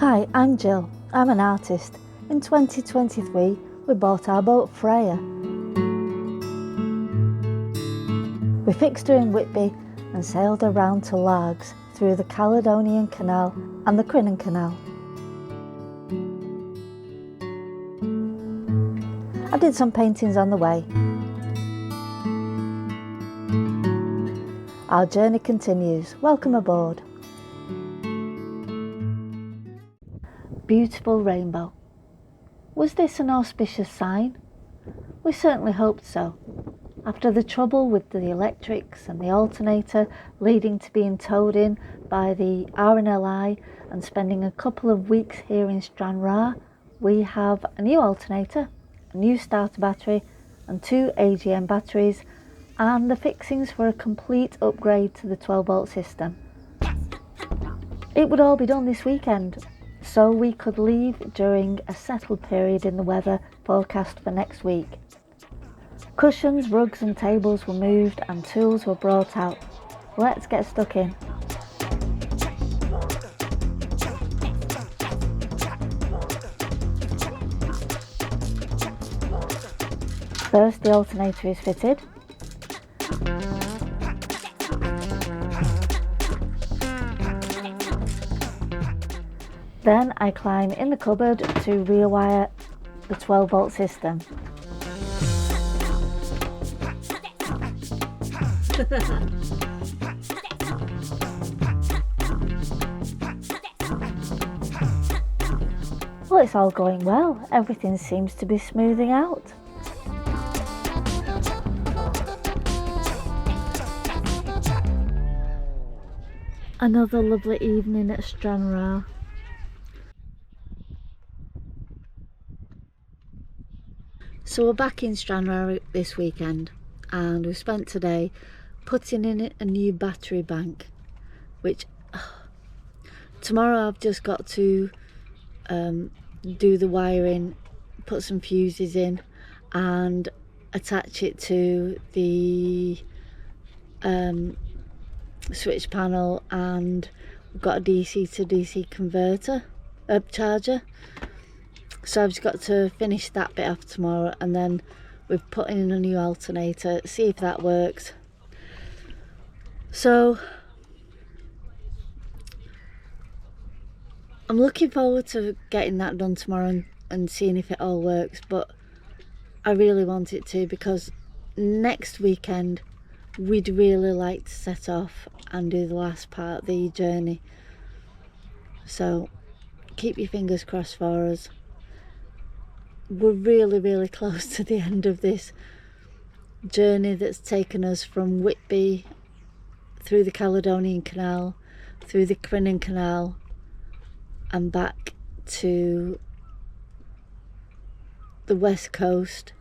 Hi, I'm Jill. I'm an artist. In 2023, we bought our boat Freyr. We fixed her in Whitby and sailed around to Largs through the Caledonian Canal and the Crinan Canal. I did some paintings on the way. Our journey continues. Welcome aboard. Beautiful rainbow. Was this an auspicious sign? We certainly hoped so. After the trouble with the electrics and the alternator leading to being towed in by the RNLI and spending a couple of weeks here in Stranraer, we have a new alternator, a new starter battery and 2 AGM batteries and the fixings for a complete upgrade to the 12-volt system. It would all be done this weekend, so we could leave during a settled period in the weather forecast for next week. Cushions, rugs and tables were moved and tools were brought out. Let's get stuck in. First, the alternator is fitted. Then I climb in the cupboard to rewire the 12-volt system. Well, it's all going well. Everything seems to be smoothing out. Another lovely evening at Stranraer. So we're back in Stranraer this weekend and we spent today putting in a new battery bank, which tomorrow I've just got to do the wiring, put some fuses in and attach it to the switch panel, and we've got a DC to DC converter charger. So I've just got to finish that bit off tomorrow, and then we've put in a new alternator, see if that works. So I'm looking forward to getting that done tomorrow and seeing if it all works, but I really want it to, because next weekend we'd really like to set off and do the last part of the journey. So keep your fingers crossed for us. We're really close to the end of this journey that's taken us from Whitby through the Caledonian Canal, through the Crinan Canal and back to the west coast.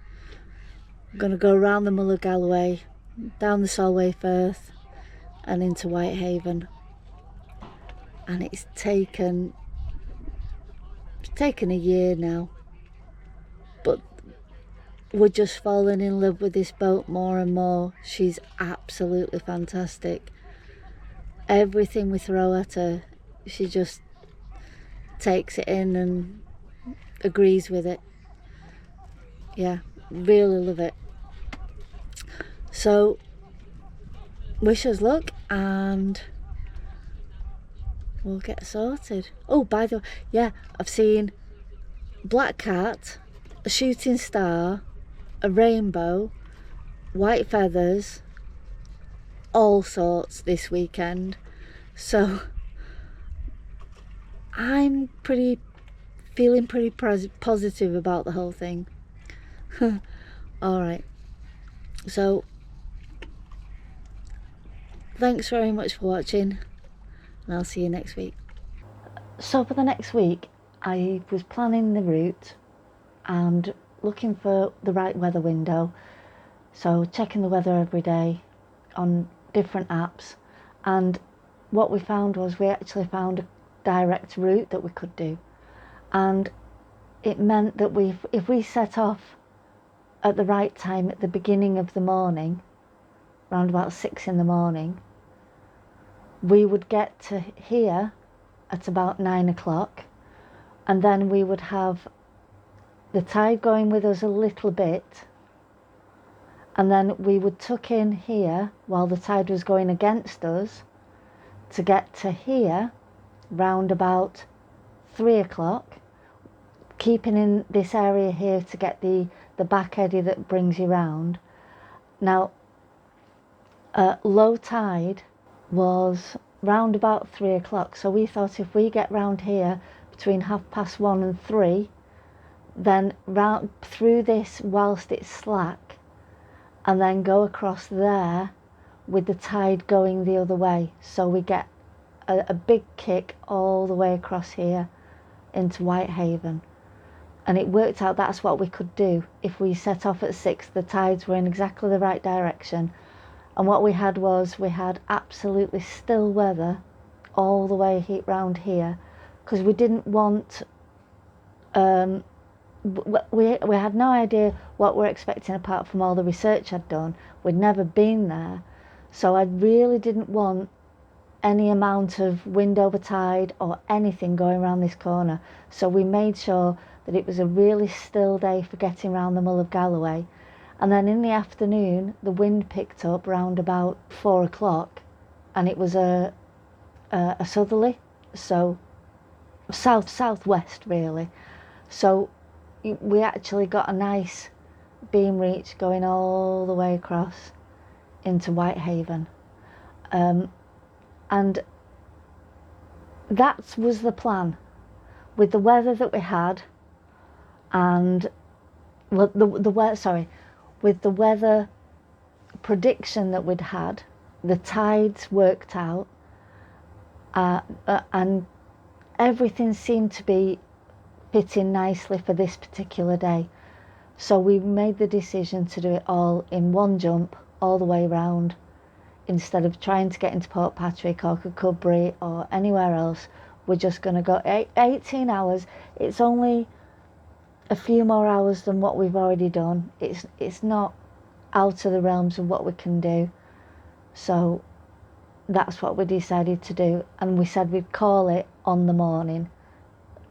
I'm going to go around the Mull of Galloway, down the Solway Firth and into Whitehaven, and it's taken a year now, but we're just falling in love with this boat more and more. She's absolutely fantastic. Everything we throw at her, she just takes it in and agrees with it. Yeah, really love it. So wish us luck and we'll get sorted. Oh, by the way, yeah, I've seen black cat, a shooting star, a rainbow, white feathers, all sorts this weekend. So I'm feeling pretty positive about the whole thing. All right, so thanks very much for watching and I'll see you next week. So for the next week I was planning the route and looking for the right weather window, so checking the weather every day on different apps, and what we found was we actually found a direct route that we could do, and it meant that if we set off at the right time at the beginning of the morning, around about 6 in the morning, we would get to here at about 9 o'clock, and then we would have the tide going with us a little bit, and then we would tuck in here while the tide was going against us to get to here round about 3 o'clock, keeping in this area here to get the back eddy that brings you round. Now, low tide was round about 3 o'clock, so we thought if we get round here between 1:30 and 3, then round through this whilst it's slack, and then go across there with the tide going the other way, so we get a big kick all the way across here into Whitehaven. And it worked out that's what we could do. If we set off at 6, the tides were in exactly the right direction, and what we had absolutely still weather all the way round here, because we didn't want we had no idea what we're expecting apart from all the research I'd done. We'd never been there, so I really didn't want any amount of wind over tide or anything going around this corner. So we made sure that it was a really still day for getting around the Mull of Galloway. And then in the afternoon, the wind picked up round about 4 o'clock, and it was a southerly, so southwest really. So we actually got a nice beam reach going all the way across into Whitehaven. And that was the plan. With the weather that we had, and with the weather prediction that we'd had, the tides worked out, and everything seemed to be fitting nicely for this particular day. So we made the decision to do it all in one jump, all the way round, instead of trying to get into Port Patrick or Kirkcudbright or anywhere else. We're just going to go 18 hours. It's only a few more hours than what we've already done. It's not out of the realms of what we can do. So that's what we decided to do, and we said we'd call it on the morning,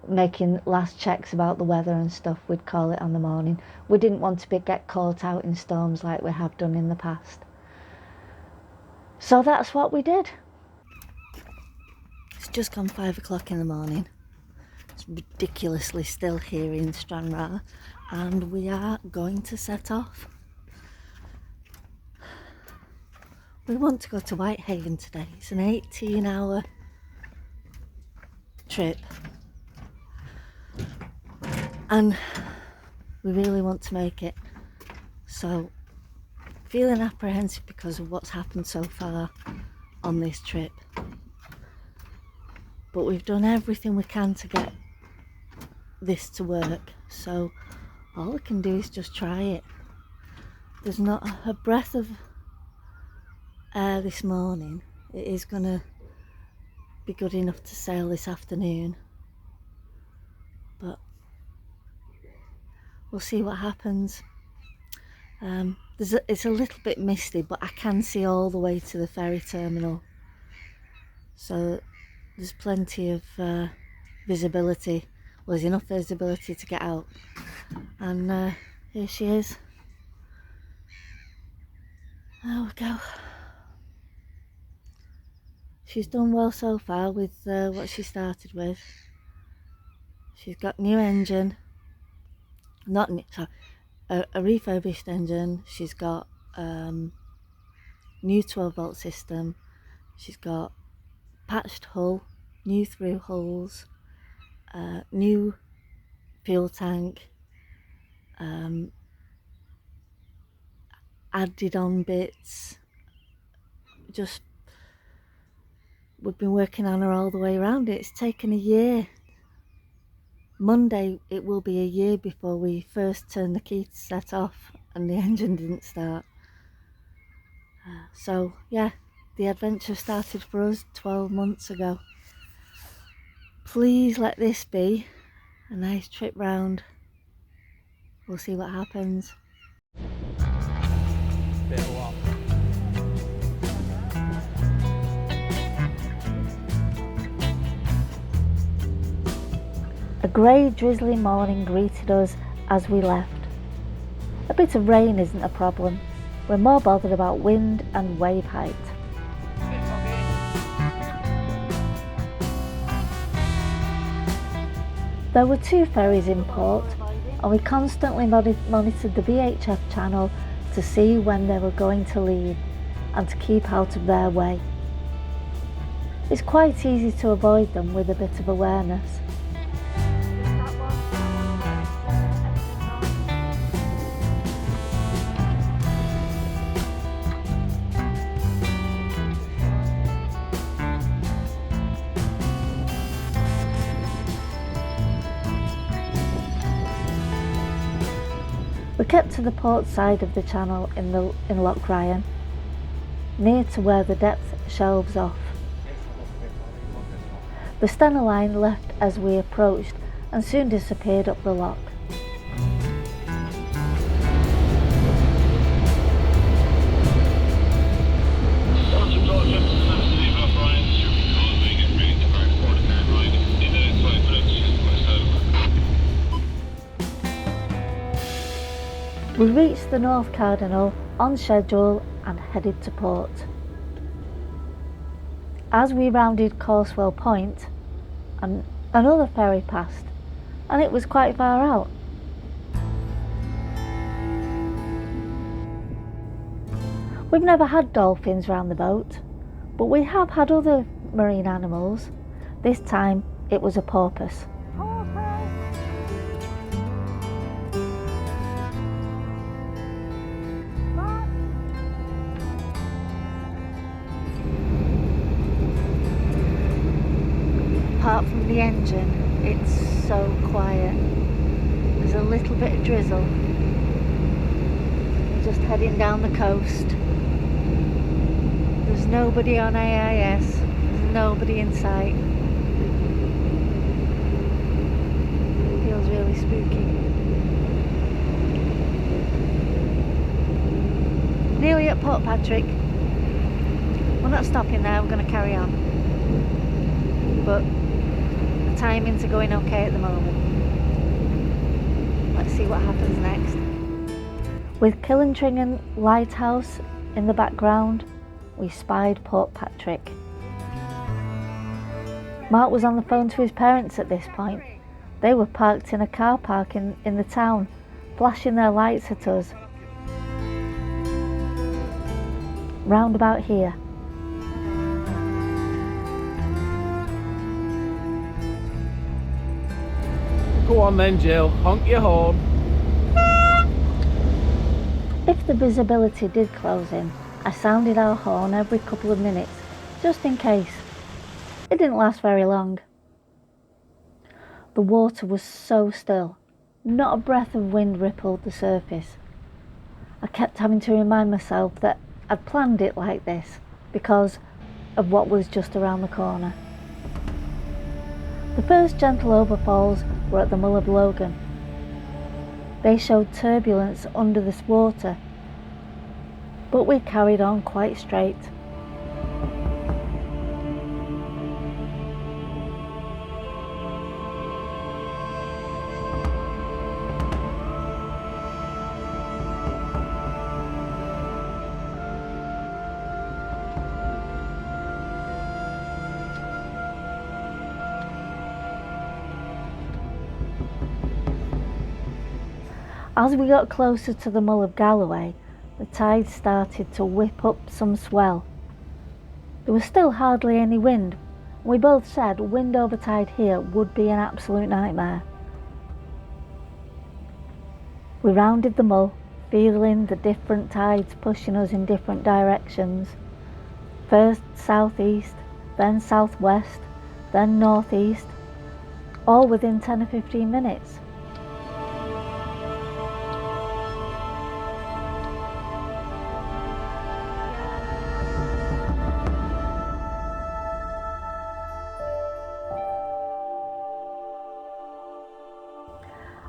making last checks about the weather and stuff. We'd call it on the morning. We didn't want to get caught out in storms like we have done in the past. So that's what we did. It's just gone 5 o'clock in the morning. It's ridiculously still here in Stranraer, and we are going to set off. We want to go to Whitehaven today. It's an 18-hour trip, and we really want to make it. So, feeling apprehensive because of what's happened so far on this trip, but we've done everything we can to get this to work, so all we can do is just try it. There's not a breath of air this morning. It is going to be good enough to sail this afternoon, but we'll see what happens. It's a little bit misty, but I can see all the way to the ferry terminal, so there's plenty of visibility. Well, there's enough visibility to get out, and here she is. There we go. She's done well so far with what she started with. She's got new engine, a refurbished engine. She's got new 12-volt system. She's got patched hull, new through hulls, new fuel tank, added on bits. Just, we've been working on her all the way around. It's taken a year. Monday it will be a year before we first turned the key to set off and the engine didn't start. So yeah, the adventure started for us 12 months ago. Please let this be a nice trip round. We'll see what happens. Bit of what? A grey, drizzly morning greeted us as we left. A bit of rain isn't a problem. We're more bothered about wind and wave height. There were 2 ferries in port, and we constantly monitored the VHF channel to see when they were going to leave and to keep out of their way. It's quite easy to avoid them with a bit of awareness. We kept to the port side of the channel in Loch Ryan, near to where the depth shelves off. The Stena line left as we approached and soon disappeared up the loch. We reached the North Cardinal on schedule and headed to port. As we rounded Corswell Point, another ferry passed, and it was quite far out. We've never had dolphins round the boat, but we have had other marine animals. This time it was a porpoise. Apart from the engine, it's so quiet. There's a little bit of drizzle. Just heading down the coast. There's nobody on AIS. There's nobody in sight. It feels really spooky. Nearly at Port Patrick. We're not stopping there, we're going to carry on. But the timings are going okay at the moment. Let's see what happens next. With Killintringen Lighthouse in the background, we spied Port Patrick. Mark was on the phone to his parents at this point. They were parked in a car park in the town, flashing their lights at us. Round about here. Go on then, Jill, honk your horn. If the visibility did close in, I sounded our horn every couple of minutes, just in case. It didn't last very long. The water was so still, not a breath of wind rippled the surface. I kept having to remind myself that I'd planned it like this because of what was just around the corner. The first gentle overfalls were at the Mull of Galloway. They showed turbulence under this water, but we carried on quite straight. As we got closer to the Mull of Galloway, the tide started to whip up some swell. There was still hardly any wind, and we both said wind over tide here would be an absolute nightmare. We rounded the Mull, feeling the different tides pushing us in different directions. First southeast, then southwest, then northeast, all within 10 or 15 minutes.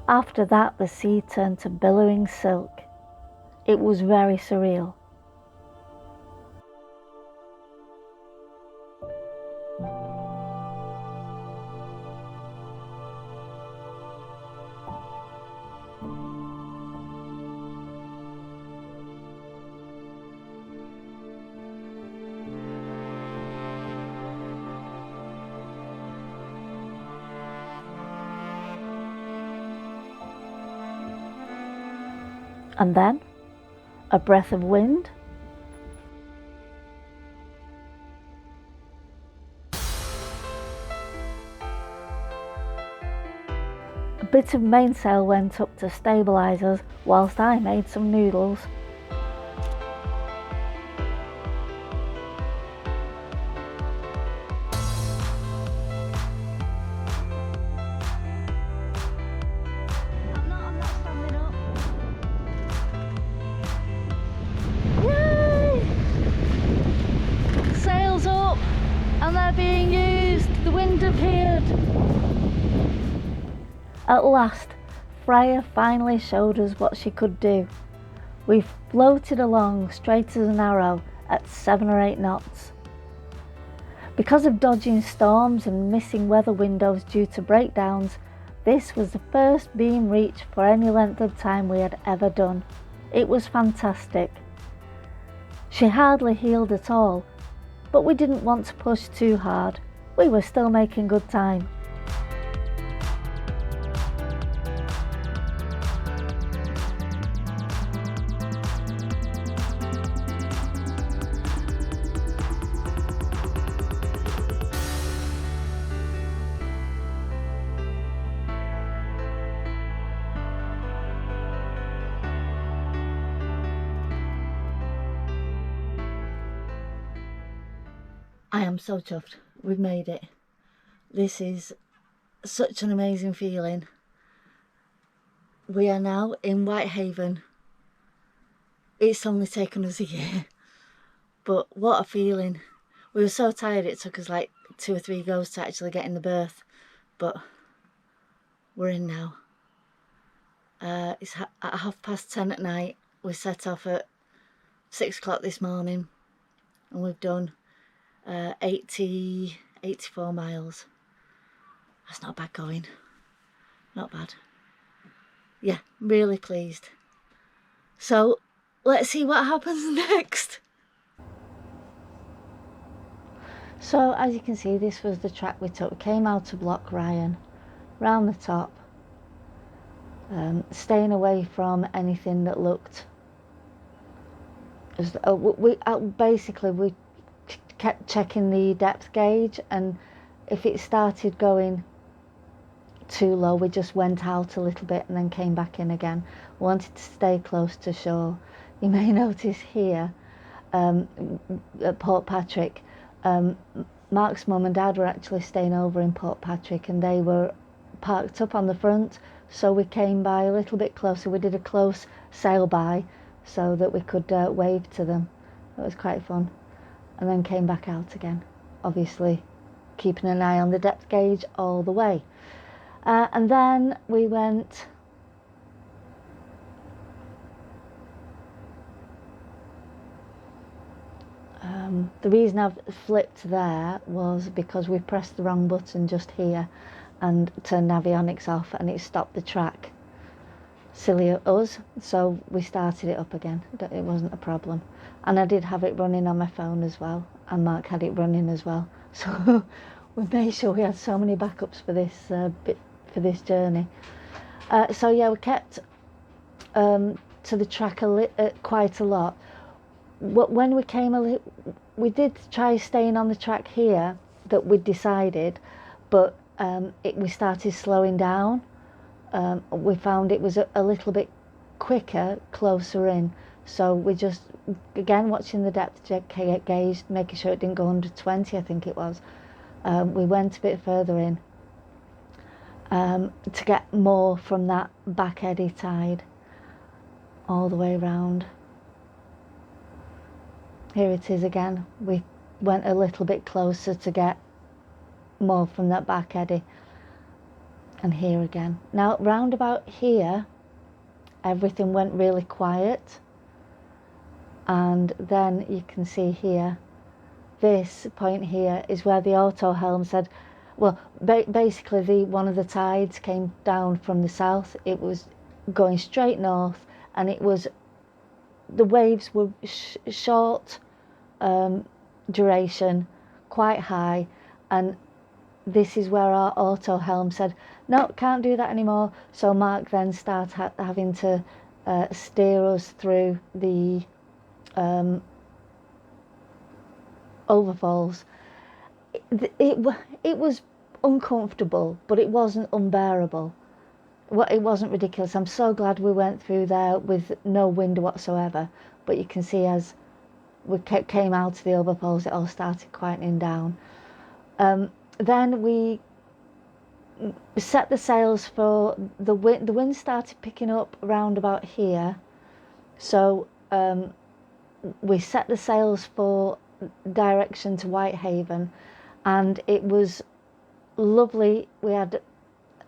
After that, the sea turned to billowing silk. It was very surreal. And then a breath of wind. A bit of mainsail went up to stabilise us whilst I made some noodles. I'm not standing up. Yay! Sails up and they're being used. The wind appeared. At last, Freyr finally showed us what she could do. We floated along straight as an arrow at 7 or 8 knots. Because of dodging storms and missing weather windows due to breakdowns, this was the first beam reach for any length of time we had ever done. It was fantastic. She hardly heeled at all, but we didn't want to push too hard. We were still making good time. I am so chuffed. We've made it. This is such an amazing feeling. We are now in Whitehaven. It's only taken us a year, but what a feeling. We were so tired it took us like 2 or 3 goes to actually get in the berth, but we're in now. It's at 10:30 at night. We set off at 6 o'clock this morning and we've done 84 miles. That's not bad going. Not bad. Yeah, really pleased. So let's see what happens next. So as you can see, this was the track we took. We came out of Loch Ryan, round the top, staying away from anything that looked as we kept checking the depth gauge, and if it started going too low we just went out a little bit and then came back in again. We wanted to stay close to shore. You may notice here at Port Patrick, Mark's mum and dad were actually staying over in Port Patrick and they were parked up on the front, so we came by a little bit closer. We did a close sail by so that we could wave to them. It was quite fun. And then came back out again, obviously keeping an eye on the depth gauge all the way. And then we went the reason I've flipped there was because we pressed the wrong button just here and turned navionics off and it stopped the track. Silly us, so we started it up again. It wasn't a problem. And I did have it running on my phone as well, and Mark had it running as well. So we made sure we had so many backups for this journey. So yeah, we kept to the track quite a lot. When we came we did try staying on the track here that we'd decided, but we started slowing down. We found it was a little bit quicker closer in, so we just again watching the depth gauge, making sure it didn't go under 20, I think it was. We went a bit further in to get more from that back eddy tide all the way round. Here it is again. We went a little bit closer to get more from that back eddy. And here again. Now round about here everything went really quiet, and then you can see here, this point here is where the auto helm said, well, basically one of the tides came down from the south. It was going straight north, and the waves were short duration, quite high, and this is where our auto helm said, no, can't do that anymore. So Mark then started having to steer us through the overfalls. It was uncomfortable, but it wasn't unbearable. It wasn't ridiculous. I'm so glad we went through there with no wind whatsoever. But you can see as we came out of the overfalls, it all started quietening down. Then we set the sails for the wind. The wind started picking up around about here, so we set the sails for direction to Whitehaven, and it was lovely. We had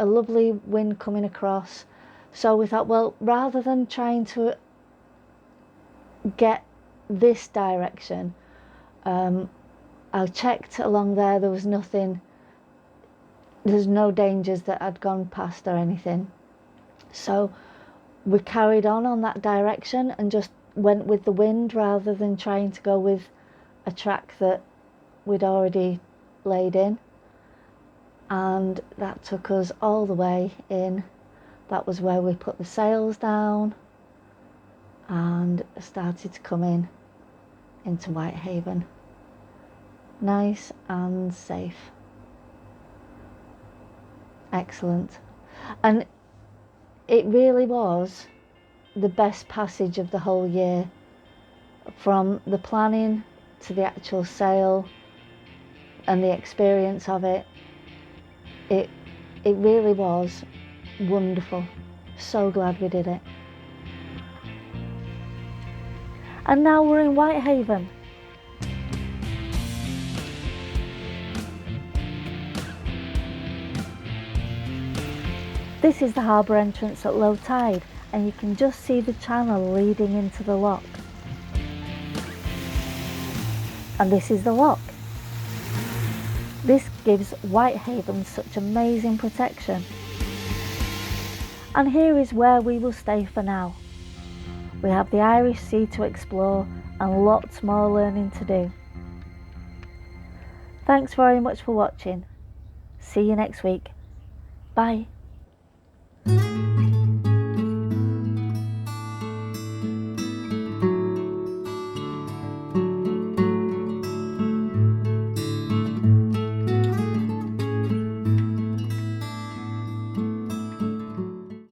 a lovely wind coming across, so we thought, well, rather than trying to get this direction, I checked along there. There was nothing. There's no dangers that I'd gone past or anything, so we carried on that direction and just went with the wind rather than trying to go with a track that we'd already laid in. And that took us all the way in. That was where we put the sails down and started to come into Whitehaven, nice and safe. Excellent. And it really was the best passage of the whole year, from the planning to the actual sail and the experience of it. It really was wonderful. So glad we did it. And now we're in Whitehaven. This is the harbour entrance at low tide, and you can just see the channel leading into the lock. And this is the lock. This gives Whitehaven such amazing protection. And here is where we will stay for now. We have the Irish Sea to explore and lots more learning to do. Thanks very much for watching. See you next week. Bye.